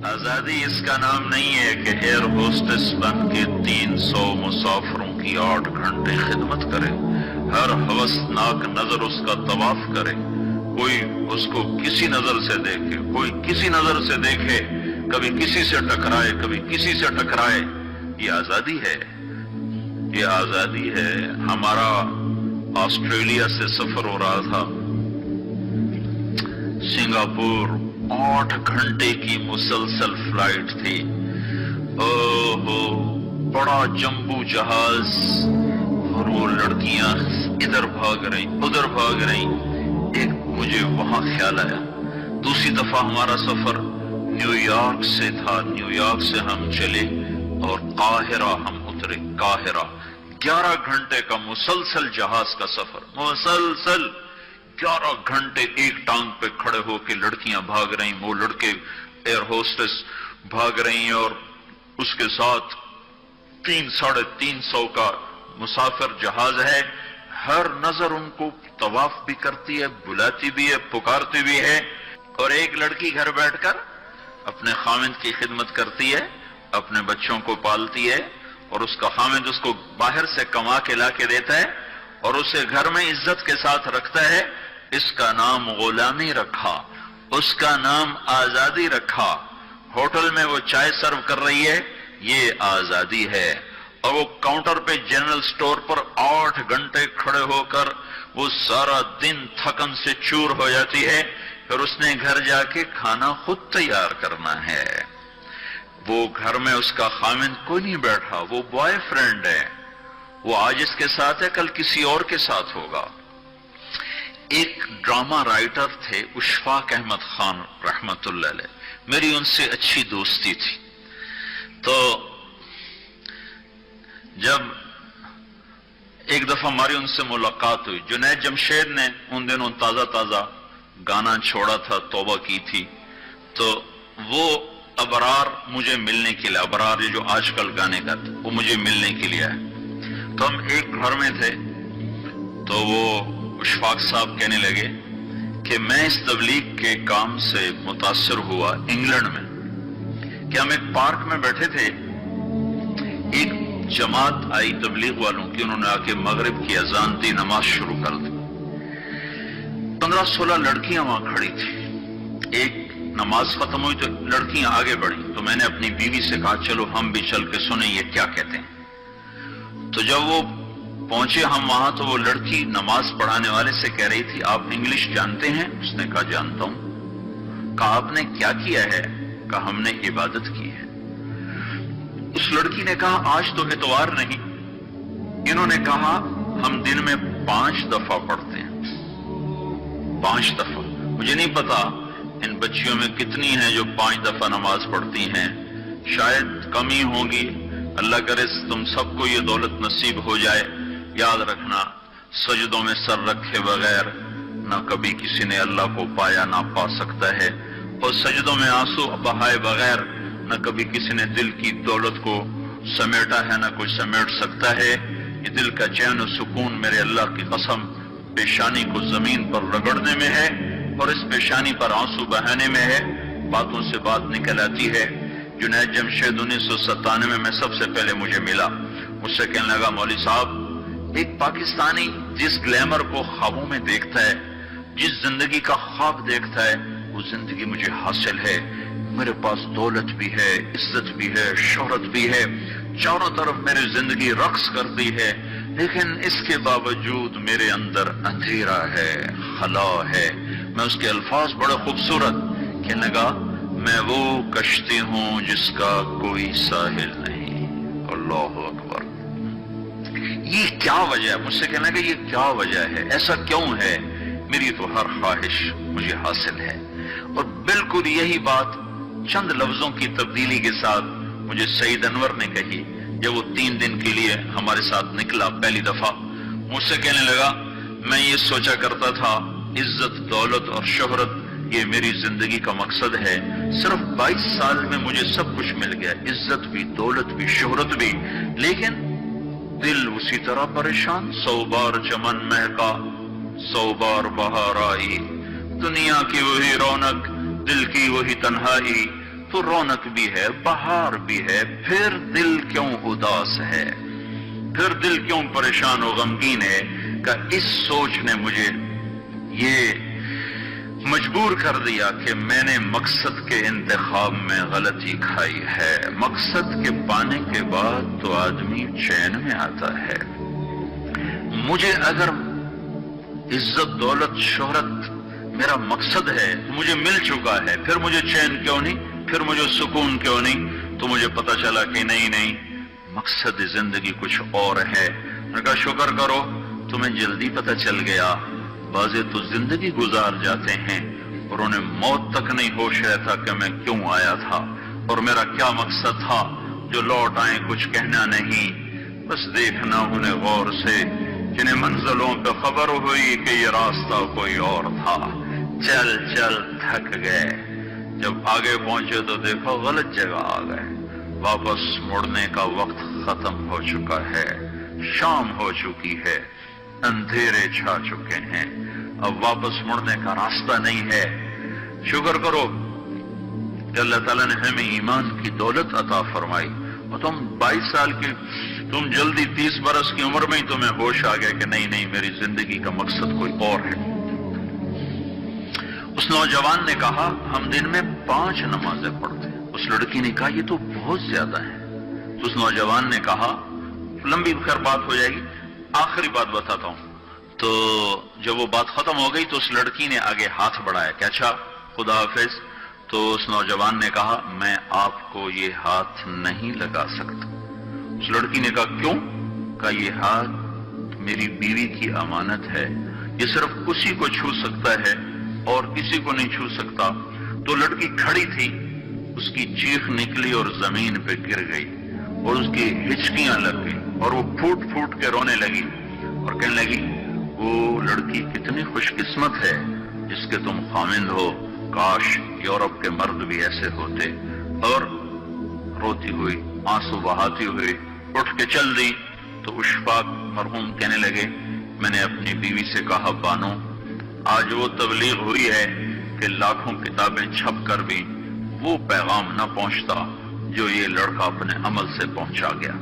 آزادی اس کا نام نہیں ہے کہ ایئر ہوسٹس بن کے 300 مسافروں کی 8 گھنٹے خدمت کرے، ہر ہوسناک نظر اس کا طواف کرے، کوئی اس کو کسی نظر سے دیکھے، کوئی کسی نظر سے دیکھے، کبھی کسی سے ٹکرائے، کبھی کسی سے ٹکرائے۔ یہ آزادی ہے، یہ آزادی ہے۔ ہمارا آسٹریلیا سے سفر ہو رہا تھا، سنگاپور 8 گھنٹے کی مسلسل فلائٹ تھی۔ بڑا جمبو جہاز، اور وہ لڑکیاں ادھر بھاگ رہی ادھر بھاگ رہی۔ ایک مجھے وہاں خیال آیا، دوسری دفعہ ہمارا سفر نیو یارک سے تھا، نیو یارک سے ہم چلے اور قاہرہ ہم اترے۔ قاہرہ 11 گھنٹے کا مسلسل جہاز کا سفر، مسلسل 11 گھنٹے ایک ٹانگ پہ کھڑے ہو کے لڑکیاں بھاگ رہی، وہ لڑکے ایئر ہوسٹس بھاگ رہی، اور اس کے ساتھ 300-350 کا مسافر جہاز ہے۔ ہر نظر ان کو طواف بھی کرتی ہے، بلاتی بھی ہے، پکارتی بھی ہے۔ اور ایک لڑکی گھر بیٹھ کر اپنے خاوند کی خدمت کرتی ہے، اپنے بچوں کو پالتی ہے، اور اس کا خاوند اس کو باہر سے کما کے لا کے دیتا ہے اور اسے گھر میں عزت کے ساتھ رکھتا ہے۔ اس کا نام غلامی رکھا، اس کا نام آزادی رکھا۔ ہوٹل میں وہ چائے سرو کر رہی ہے، یہ آزادی ہے۔ اور وہ کاؤنٹر پہ جنرل سٹور پر 8 گھنٹے کھڑے ہو کر وہ سارا دن تھکن سے چور ہو جاتی ہے، پھر اس نے گھر جا کے کھانا خود تیار کرنا ہے۔ وہ گھر میں اس کا خاوند کوئی نہیں بیٹھا، وہ بوائے فرینڈ ہے، وہ آج اس کے ساتھ ہے، کل کسی اور کے ساتھ ہوگا۔ ایک ڈرامہ رائٹر تھے اشفاق احمد خان رحمت اللہ علیہ، میری ان سے اچھی دوستی تھی۔ تو جب ایک دفعہ ہماری ان سے ملاقات ہوئی، جنید جمشید نے ان دنوں تازہ تازہ گانا چھوڑا تھا، توبہ کی تھی، تو وہ ابرار مجھے ملنے کے لیے، ابرار جو آج کل گانے کا تھا، وہ مجھے ملنے کے لیے آئے۔ تو ہم ایک گھر میں تھے، تو وہ اشفاق صاحب کہنے لگے کہ میں اس تبلیغ کے کام سے متاثر ہوا انگلینڈ میں، کہ ہم ایک پارک میں بیٹھے تھے، ایک جماعت آئی تبلیغ والوں کی، انہوں نے آ کے مغرب کی اذان دی، نماز شروع کر دی۔ 15-16 لڑکیاں وہاں کھڑی تھی۔ ایک نماز ختم ہوئی تو لڑکیاں آگے بڑھی، تو میں نے اپنی بیوی سے کہا چلو ہم بھی چل کے سنیں یہ کیا کہتے ہیں۔ تو جب وہ پہنچے ہم وہاں، تو وہ لڑکی نماز پڑھانے والے سے کہہ رہی تھی آپ انگلش جانتے ہیں؟ اس نے کہا جانتا ہوں۔ کہا آپ نے کیا کیا ہے؟ کہا ہم نے عبادت کی ہے۔ اس لڑکی نے کہا آج تو اتوار نہیں۔ انہوں نے کہا ہم دن میں 5 دفعہ پڑھتے ہیں، 5 دفعہ۔ مجھے نہیں پتا ان بچیوں میں کتنی ہیں جو 5 دفعہ نماز پڑھتی ہیں، شاید کم ہی ہوں گی۔ اللہ کرے تم سب کو یہ دولت نصیب ہو جائے۔ یاد رکھنا، سجدوں میں سر رکھے بغیر نہ کبھی کسی نے اللہ کو پایا نہ پا سکتا ہے، اور سجدوں میں آنسو بہائے بغیر نہ کبھی کسی نے دل کی دولت کو سمیٹا ہے، نہ کوئی سمیٹ سکتا ہے۔ یہ دل کا چین و سکون میرے اللہ کی قسم پیشانی کو زمین پر رگڑنے میں ہے، اور اس پیشانی پر آنسو بہانے میں ہے۔ باتوں سے بات نکل آتی ہے۔ جنید جمشید 1997 میں سب سے پہلے مجھے ملا، مجھ سے کہنے لگا مولوی صاحب، ایک پاکستانی جس گلیمر کو خوابوں میں دیکھتا ہے، جس زندگی کا خواب دیکھتا ہے، وہ زندگی مجھے حاصل ہے۔ میرے پاس دولت بھی ہے، عزت بھی ہے، شہرت بھی ہے، چاروں طرف میری زندگی رقص کرتی ہے، لیکن اس کے باوجود میرے اندر اندھیرا ہے، خلا ہے۔ میں اس کے الفاظ بڑے خوبصورت، کہنے لگا میں وہ کشتی ہوں جس کا کوئی ساحل نہیں۔ اللہ اکبر۔ یہ کیا وجہ ہے؟ مجھ سے کہنا کہ یہ کیا وجہ ہے، ایسا کیوں ہے؟ میری تو ہر خواہش مجھے حاصل ہے۔ اور بالکل یہی بات چند لفظوں کی تبدیلی کے ساتھ مجھے سعید انور نے کہی جب وہ 3 دن کے لیے ہمارے ساتھ نکلا پہلی دفعہ۔ مجھ سے کہنے لگا میں یہ سوچا کرتا تھا عزت، دولت اور شہرت یہ میری زندگی کا مقصد ہے، صرف 22 سال میں مجھے سب کچھ مل گیا، عزت بھی، دولت بھی، شہرت بھی، لیکن دل اسی طرح پریشان۔ 100 بار چمن مہکا، 100 بار بہار آئی، دنیا کی وہی رونق، دل کی وہی تنہائی، تو رونق بھی ہے، بہار بھی ہے، پھر دل کیوں اداس ہے، پھر دل کیوں پریشان و غمگین ہے؟ کہ اس سوچ نے مجھے یہ مجبور کر دیا کہ میں نے مقصد کے انتخاب میں غلطی کھائی ہے۔ مقصد کے پانے کے بعد تو آدمی چین میں آتا ہے۔ مجھے اگر عزت، دولت، شہرت میرا مقصد ہے، مجھے مل چکا ہے، پھر مجھے چین کیوں نہیں، پھر مجھے سکون کیوں نہیں؟ تو مجھے پتا چلا کہ نہیں، مقصد زندگی کچھ اور ہے۔ میں نے کہا شکر کرو تمہیں جلدی پتا چل گیا۔ بعضے تو زندگی گزار جاتے ہیں اور انہیں موت تک نہیں ہوش رہتا کہ میں کیوں آیا تھا اور میرا کیا مقصد تھا۔ جو لوٹ آئیں کچھ کہنا نہیں، بس دیکھنا انہیں غور سے، جنہیں منزلوں پہ خبر ہوئی کہ یہ راستہ کوئی اور تھا۔ چل چل تھک گئے، جب آگے پہنچے تو دیکھو غلط جگہ آ گئے۔ واپس مڑنے کا وقت ختم ہو چکا ہے، شام ہو چکی ہے، اندھیرے چھا چکے ہیں، اب واپس مڑنے کا راستہ نہیں ہے۔ شکر کرو کہ اللہ تعالیٰ نے ہمیں ایمان کی دولت عطا فرمائی، اور تم 22 سال کی، تم جلدی 30 برس کی عمر میں ہی تمہیں ہوش آ گیا کہ نہیں میری زندگی کا مقصد کوئی اور ہے۔ اس نوجوان نے کہا ہم دن میں 5 نمازیں پڑھتے ہیں۔ اس لڑکی نے کہا یہ تو بہت زیادہ ہے۔ اس نوجوان نے کہا، لمبی خیر بات ہو جائے گی، آخری بات بتاتا ہوں۔ تو جب وہ بات ختم ہو گئی تو اس لڑکی نے آگے ہاتھ بڑھایا کہ اچھا خدا حافظ۔ تو اس نوجوان نے کہا میں آپ کو یہ ہاتھ نہیں لگا سکتا۔ اس لڑکی نے کہا کیوں؟ کہ یہ ہاتھ میری بیوی کی امانت ہے، یہ صرف اسی کو چھو سکتا ہے اور کسی کو نہیں چھو سکتا۔ تو لڑکی کھڑی تھی، اس کی چیخ نکلی اور زمین پہ گر گئی اور اس کی ہچکیاں لگ گئی اور وہ پھوٹ پھوٹ کے رونے لگی اور کہنے لگی وہ لڑکی کتنی خوش قسمت ہے جس کے تم خامند ہو، کاش یورپ کے مرد بھی ایسے ہوتے۔ اور روتی ہوئی، آنسو بہاتی ہوئی اٹھ کے چل دی۔ تو اشفاق مرحوم کہنے لگے میں نے اپنی بیوی سے کہا بانو آج وہ تبلیغ ہوئی ہے کہ لاکھوں کتابیں چھپ کر بھی وہ پیغام نہ پہنچتا جو یہ لڑکا اپنے عمل سے پہنچا گیا۔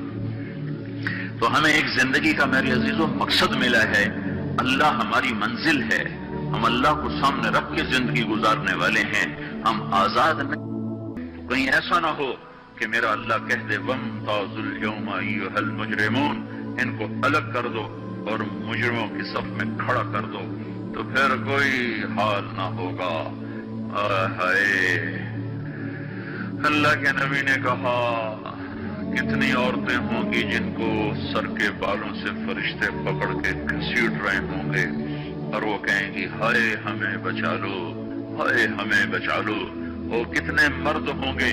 تو ہمیں ایک زندگی کا میرے عزیزوں مقصد ملا ہے، اللہ ہماری منزل ہے، ہم اللہ کو سامنے رکھ کے زندگی گزارنے والے ہیں، ہم آزاد نہیں۔ کہیں ایسا نہ ہو کہ میرا اللہ کہہ دے وَامْتَازُوا الْيَوْمَ أَيُّهَا الْمُجْرِمُونَ، ان کو الگ کر دو اور مجرموں کی صف میں کھڑا کر دو، تو پھر کوئی حال نہ ہوگا۔ ہائے اللہ کے نبی نے کہا کتنی عورتیں ہوں گی جن کو سر کے بالوں سے فرشتے پکڑ کے گھسیٹ رہے ہوں گے اور وہ کہیں گی ہائے ہمیں بچا لو، ہائے ہمیں بچا لو۔ اور کتنے مرد ہوں گے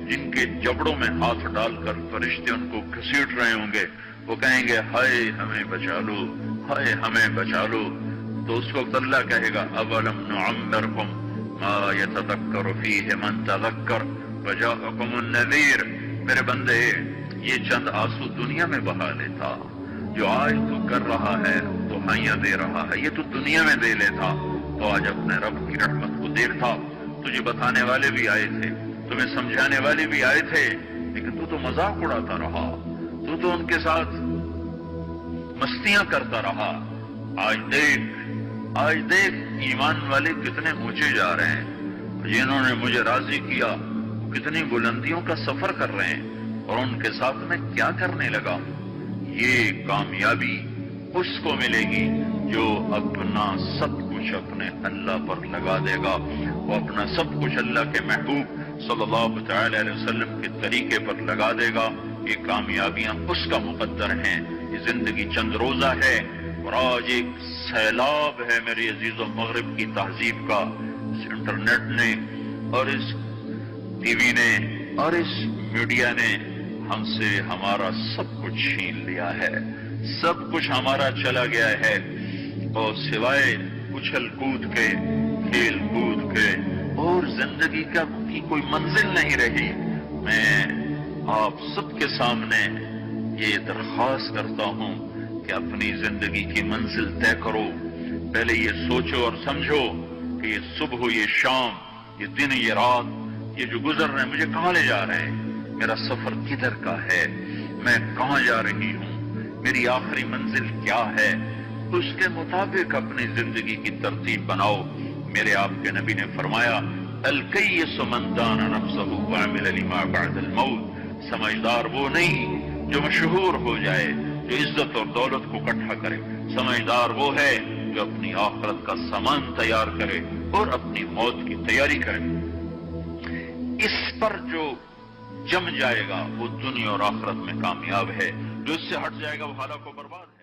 جن کے جبڑوں میں ہاتھ ڈال کر فرشتے ان کو گھسیٹ رہے ہوں گے، وہ کہیں گے ہائے ہمیں بچا لو، ہائے ہمیں بچا لو۔ تو اس وقت اللہ کہے گا اولم نعمرکم ما یتذکر فیہ من تذکر وجاءکم النذیر، میرے بندے یہ چند آنسو دنیا میں بہا لیتا، جو آج تو کر رہا ہے تو ہائیاں دے رہا ہے، یہ تو دنیا میں دے لیتا تو آج اپنے رب کی رحمت کو دیکھتا۔ تجھے بتانے والے بھی آئے تھے، تمہیں سمجھانے والے بھی آئے تھے، لیکن تو مذاق اڑاتا رہا، تو ان کے ساتھ مستیاں کرتا رہا۔ آج دیکھ ایمان والے کتنے اونچے جا رہے ہیں، جنہوں نے مجھے راضی کیا کتنی بلندیوں کا سفر کر رہے ہیں، اور ان کے ساتھ میں کیا کرنے لگا۔ یہ کامیابی اس کو ملے گی جو اپنا سب کچھ اپنے اللہ پر لگا دے گا، وہ اپنا سب کچھ اللہ کے محبوب صلی اللہ تعالی علیہ وسلم کے طریقے پر لگا دے گا۔ یہ کامیابیاں اس کا مقدر ہیں۔ یہ زندگی چند روزہ ہے اور آج ایک سیلاب ہے میرے عزیزوں مغرب کی تہذیب کا۔ اس انٹرنیٹ نے اور اس ٹی وی نے اور اس میڈیا نے ہم سے ہمارا سب کچھ چھین لیا ہے، سب کچھ ہمارا چلا گیا ہے، اور سوائے اچھل کود کے، کھیل کود کے اور زندگی کی کوئی منزل نہیں رہی۔ میں آپ سب کے سامنے یہ درخواست کرتا ہوں کہ اپنی زندگی کی منزل طے کرو۔ پہلے یہ سوچو اور سمجھو کہ یہ صبح یہ شام، یہ دن یہ رات، یہ جو گزر رہے ہیں مجھے کہاں لے جا رہے ہیں، میرا سفر کدھر کا ہے، میں کہاں جا رہی ہوں، میری آخری منزل کیا ہے، اس کے مطابق اپنی زندگی کی ترتیب بناؤ۔ میرے آپ کے نبی نے فرمایا الکیس من دان نفسہ وعمل لما بعد الموت، سمجھدار وہ نہیں جو مشہور ہو جائے، جو عزت اور دولت کو اکٹھا کرے، سمجھدار وہ ہے جو اپنی آخرت کا سامان تیار کرے اور اپنی موت کی تیاری کرے۔ اس پر جو جم جائے گا وہ دنیا اور آخرت میں کامیاب ہے، جو اس سے ہٹ جائے گا وہ ہلاک و برباد ہے۔